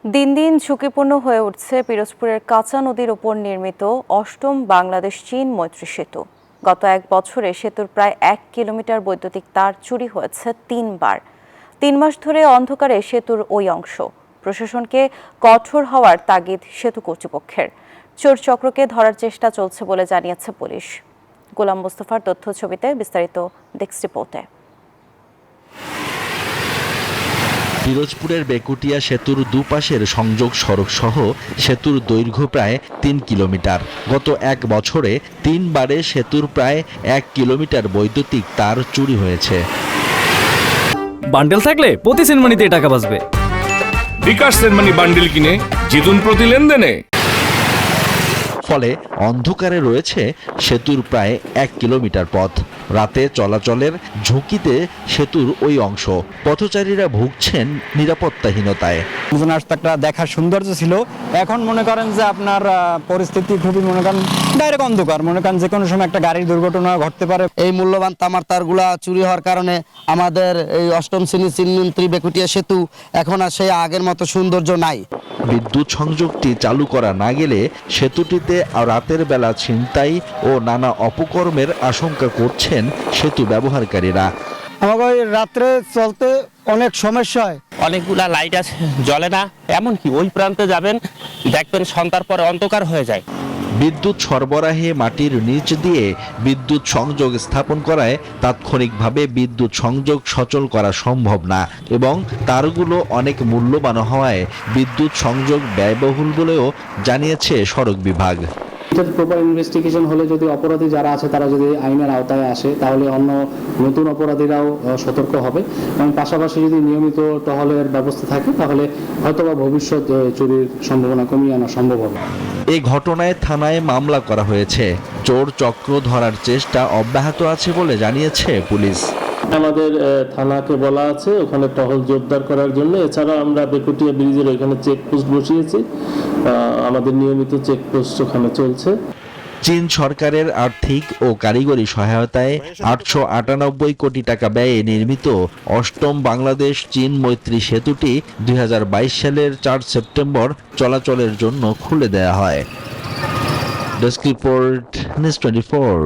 দিন দিন ঝুঁকিপূর্ণ হয়ে উঠছে পিরোজপুরের কাঁচা নদীর ওপর নির্মিত অষ্টম বাংলাদেশ চীন মৈত্রী সেতু। গত এক বছরে সেতুর প্রায় 1 কিলোমিটার বৈদ্যুতিক তার চুরি হয়েছে 3 বার। 3 মাস ধরে অন্ধকারে সেতুর ওই অংশ। প্রশাসনকে কঠোর হওয়ার তাগিদ সেতু কর্তৃপক্ষের। চোর চক্রকে ধরার চেষ্টা চলছে বলে জানিয়েছে পুলিশ। গোলাম মোস্তফার তথ্য ছবিতে বিস্তারিত ডেস্ক রিপোর্টে। পিরোজপুরের বেকুটিয়া সেতুর দুপাশের সংযোগ সড়ক সহ সেতুর দৈর্ঘ্য প্রায় 3 কিলোমিটার। গত এক বছরে 3 বারে সেতুর প্রায় 1 কিলোমিটার বৈদ্যুতিক তার চুরি হয়েছে। বান্ডেল থাকলে প্রতি সেনমানিতে টাকা বাঁচবে। বিকাশ সেনমানি বান্ডেল কিনে জিতুন প্রতি লেনদেনে। ফলে অন্ধকারে রয়েছে সেতুর প্রায় 1 কিলোমিটার পথ। রাতে চলাচলের ঝুঁকিতে সেতুর ওই অংশ। পথচারীরা ভুগছেন নিরাপত্তাহীনতায়। রাস্তাটা দেখার সৌন্দর্য ছিল, এখন মনে করেন যে আপনার পরিস্থিতি খুবই মনে করেন ডাইরেক্ট অন্ধকার। মনে করেন যে কোনো সময় একটা গাড়ির দুর্ঘটনা ঘটতে পারে। এই মূল্যবান তামার তারগুলা চুরি হওয়ার কারণে আমাদের এই অষ্টম শ্রেণীর চীনমৈত্রী বেকুটিয়া সেতু এখন আর সেই আগের মতো সৌন্দর্য নাই। বিদ্যুৎ সংযোগটি চালু করা না গেলে সেতুটিতে রাতের বেলা ছিনতাই ও নানা অপকর্মের আশঙ্কা করছেন সেতু ব্যবহারকারীরা। আমাকে ওই রাত্রে চলতে অনেক সমস্যা হয়। অনেকগুলা লাইট আছে, জ্বলে না। এমনকি ওই প্রান্তে যাবেন, দেখবেন সন্ধ্যার পরে অন্ধকার হয়ে যায়। বিদ্যুৎ সরবরাহে মাটির নিচ দিয়ে বিদ্যুৎ সংযোগ স্থাপন করায় তাৎক্ষণিকভাবে বিদ্যুৎ সংযোগ সচল করা সম্ভব না এবং তারগুলো অনেক মূল্যবান হওয়ায় বিদ্যুৎ সংযোগ ব্যয়বহুল বলেও জানিয়েছে সড়ক বিভাগ। প্রপার ইনভেস্টিগেশন হলে যদি অপরাধী যারা আছে তারা যদি আইনের আওতায় আসে, তাহলে অন্য নতুন অপরাধীরাও সতর্ক হবে এবং পাশাপাশি যদি নিয়মিত টহলের ব্যবস্থা থাকে তাহলে হয়তোবা ভবিষ্যৎ চুরির সম্ভাবনা কমিয়ে আনা সম্ভব হবে। এই ঘটনায় থানায় মামলা করা হয়েছে। চোর চক্র ধরার চেষ্টা অব্যাহত আছে বলে জানিয়েছে পুলিশ। আমাদের থানাকে বলা আছে ওখানে টহল জোরদার করার জন্য। এছাড়া আমরা বেকুটিয়া ব্রিজের ওইখানে চেকপোস্ট বসিয়েছি, আমাদের নিয়মিত চেকপোস্ট ওখানে চলছে। চীন সরকারের আর্থিক ও কারিগরি সহায়তায় 898 কোটি টাকা ব্যয়ে নির্মিত অষ্টম বাংলাদেশ চীন মৈত্রী সেতুটি 2022 সালের 4 সেপ্টেম্বর চলাচলের জন্য খুলে দেয়া হয়। Desk report, news 24।